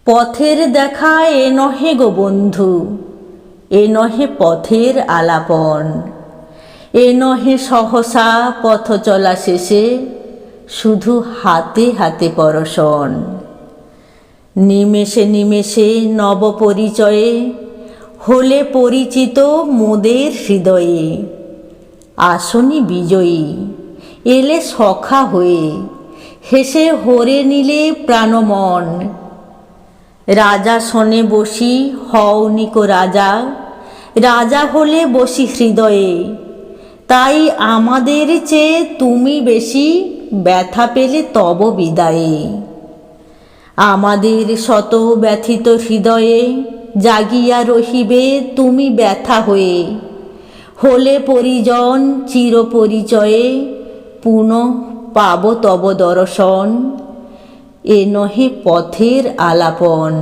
পথের দেখা এ নহে গো বন্ধু, এ নহে পথের আলাপন, এ নহে সহসা পথ চলা শেষে শুধু হাতে হাতে পরশন। নিমেষে নিমেষে নব পরিচয়ে হলে পরিচিত মোদের হৃদয়ে। আসনি বিজয়ী এলে সখা হয়ে, হেসে হরে নিলে প্রাণমন। রাজা শনে বসি হওনিকো রাজা, রাজা হলে বসি হৃদয়ে। তাই আমাদের চেয়ে তুমি বেশি ব্যথা পেলে তব বিদায়ে। আমাদের শত ব্যথিত হৃদয়ে জাগিয়া রহিবে তুমি ব্যথা হয়ে। হলে পরিজন চির পরিচয়ে, পুনঃ পাব তব দর্শন। এ নহে পথের আলাপন।